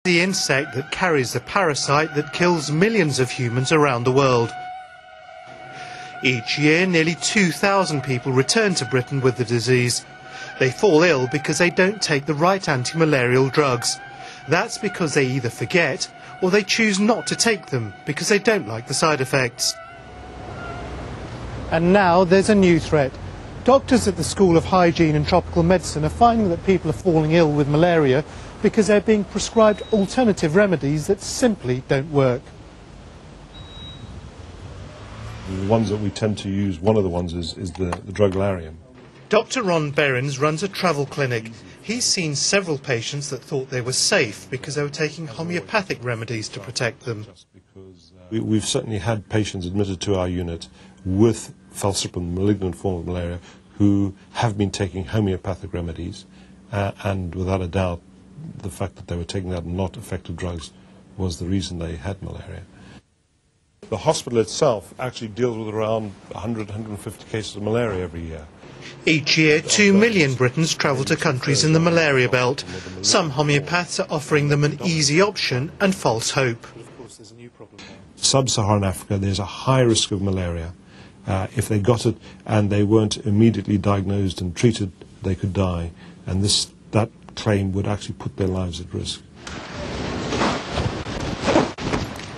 The insect that carries the parasite that kills millions of humans around the world. Each year, nearly 2,000 people return to Britain with the disease. They fall ill because they don't take the right anti-malarial drugs. That's because they either forget or they choose not to take them because they don't like the side effects. And now there's a new threat. Doctors at the School of Hygiene and Tropical Medicine are finding that people are falling ill with malaria because they're being prescribed alternative remedies that simply don't work. The ones that we tend to use, one of the ones is the drug malarial. Dr. Ron Berens runs a travel clinic. He's seen several patients that thought they were safe because they were taking homeopathic remedies to protect them. We've certainly had patients admitted to our unit with falciparum, malignant form of malaria, who have been taking homeopathic remedies, and without a doubt the fact that they were taking that not effective drugs was the reason they had malaria. The hospital itself actually deals with around 100-150 cases of malaria every year. Each year, 2 million Britons travel to countries in the malaria belt. Some homeopaths are offering them an easy option and false hope. Sub-Saharan Africa, there's a high risk of malaria. If they got it and they weren't immediately diagnosed and treated, they could die. And that claim would actually put their lives at risk.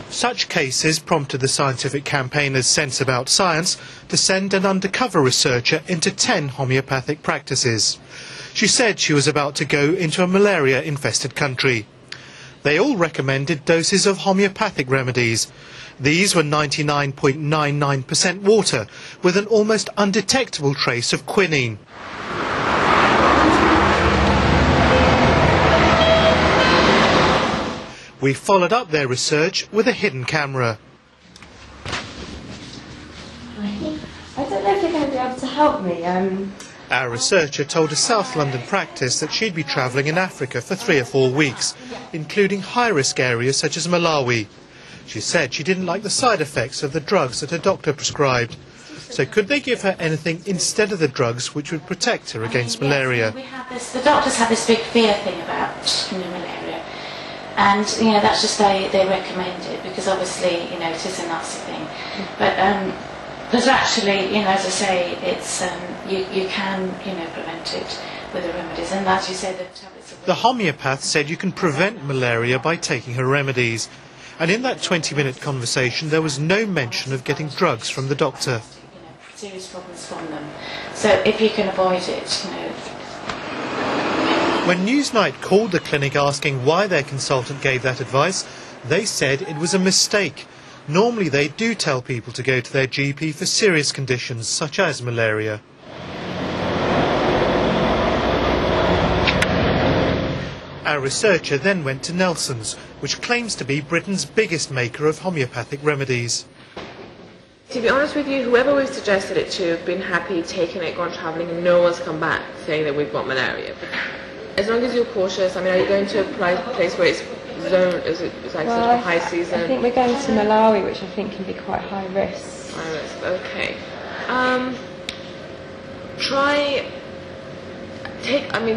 Such cases prompted the scientific campaigners Sense About Science to send an undercover researcher into 10 homeopathic practices. She said she was about to go into a malaria-infested country. They all recommended doses of homeopathic remedies. These were 99.99% water, with an almost undetectable trace of quinine. We followed up their research with a hidden camera. I don't know if you're going to be able to help me. Our researcher told a South London practice that she'd be travelling in Africa for 3 or 4 weeks, including high-risk areas such as Malawi. She said she didn't like the side effects of the drugs that her doctor prescribed. So could they give her anything instead of the drugs which would protect her against malaria? The doctors have this big fear thing about malaria. And, that's just they recommend it because obviously, it is a nasty thing. But there's actually, as I say, it's you can, prevent it with the remedies. And as you say, the tablets are... The homeopath said you can prevent malaria by taking her remedies. And in that 20-minute conversation, there was no mention of getting drugs from the doctor. Serious problems from them. So if you can avoid it, When Newsnight called the clinic asking why their consultant gave that advice, they said it was a mistake. Normally they do tell people to go to their GP for serious conditions such as malaria. Our researcher then went to Nelson's, which claims to be Britain's biggest maker of homeopathic remedies. To be honest with you, whoever we've suggested it to have been happy taking it, gone travelling, and no one's come back saying that we've got malaria. As long as you're cautious, are you going to a place where it's zoned, is it like sort of high season? I think we're going to Malawi, which I think can be quite high risk. High risk, okay.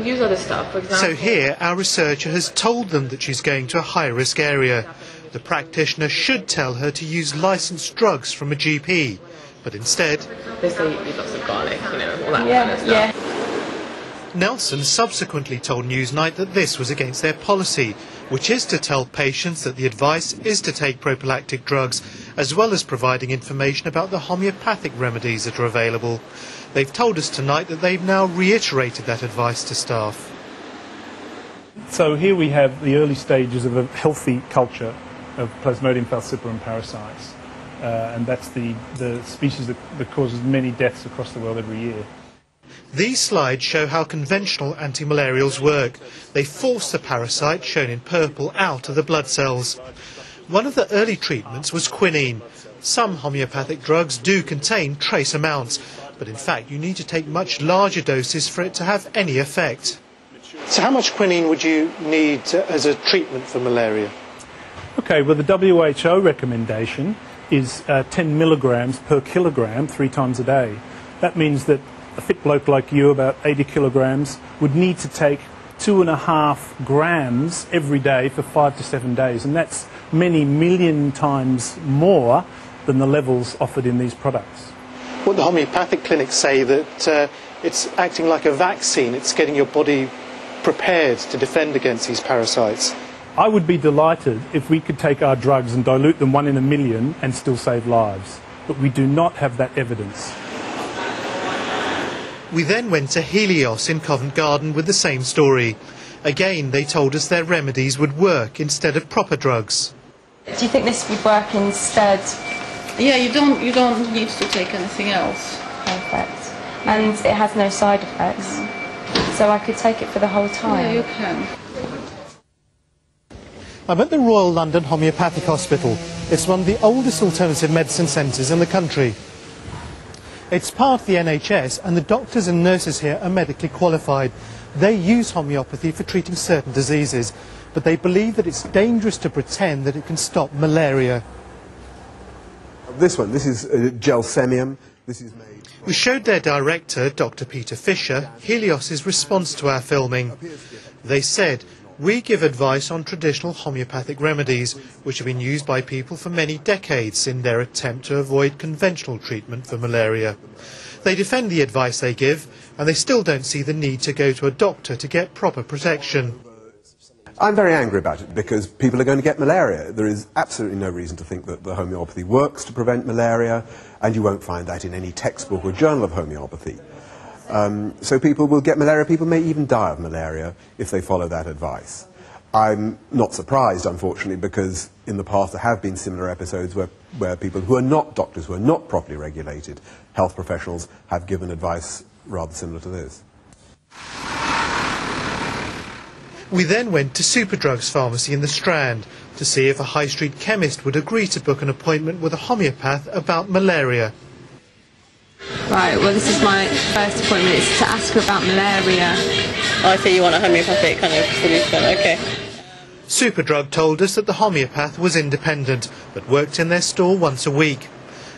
Use other stuff, for example. So here, our researcher has told them that she's going to a high-risk area. The practitioner should tell her to use licensed drugs from a GP, but instead... They say you've got some garlic, all that kind of stuff. Yeah. Nelson subsequently told Newsnight that this was against their policy, which is to tell patients that the advice is to take prophylactic drugs, as well as providing information about the homeopathic remedies that are available. They've told us tonight that they've now reiterated that advice to staff. So here we have the early stages of a healthy culture of Plasmodium falciparum parasites, and that's the species that causes many deaths across the world every year. These slides show how conventional antimalarials work. They force the parasite, shown in purple, out of the blood cells. One of the early treatments was quinine. Some homeopathic drugs do contain trace amounts, but in fact you need to take much larger doses for it to have any effect. So how much quinine would you need as a treatment for malaria? Okay, well the WHO recommendation is 10 milligrams per kilogram 3 times a day. That means that a fit bloke like you, about 80 kilograms, would need to take 2.5 grams every day for 5 to 7 days, and that's many million times more than the levels offered in these products. Well, the homeopathic clinics say that it's acting like a vaccine. It's getting your body prepared to defend against these parasites. I would be delighted if we could take our drugs and dilute them 1 in a million and still save lives, but we do not have that evidence. We then went to Helios in Covent Garden with the same story. Again, they told us their remedies would work instead of proper drugs. Do you think this would work instead? Yeah, you don't need to take anything else. Perfect. And it has no side effects, so I could take it for the whole time? Yeah, you can. I'm at the Royal London Homeopathic Hospital. It's one of the oldest alternative medicine centres in the country. It's part of the NHS, and the doctors and nurses here are medically qualified. They use homeopathy for treating certain diseases, but they believe that it's dangerous to pretend that it can stop malaria. This is gelsemium. This is made... We showed their director, Dr. Peter Fisher, Helios's response to our filming. They said, "We give advice on traditional homeopathic remedies, which have been used by people for many decades in their attempt to avoid conventional treatment for malaria." They defend the advice they give, and they still don't see the need to go to a doctor to get proper protection. I'm very angry about it because people are going to get malaria. There is absolutely no reason to think that the homeopathy works to prevent malaria, and you won't find that in any textbook or journal of homeopathy. So people will get malaria. People may even die of malaria if they follow that advice. I'm not surprised, unfortunately, because in the past there have been similar episodes where people who are not doctors, who are not properly regulated health professionals, have given advice rather similar to this. We then went to Superdrug's pharmacy in the Strand to see if a high street chemist would agree to book an appointment with a homeopath about malaria. Right, well this is my first appointment, it's to ask her about malaria. Oh, I see, you want a homeopathic kind of solution, okay. Superdrug told us that the homeopath was independent, but worked in their store once a week.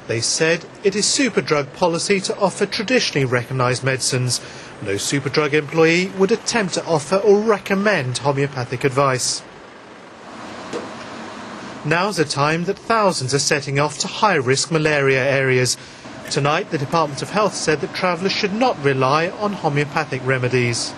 They said it is Superdrug policy to offer traditionally recognised medicines. No Superdrug employee would attempt to offer or recommend homeopathic advice. Now's the time that thousands are setting off to high-risk malaria areas. Tonight, the Department of Health said that travellers should not rely on homeopathic remedies.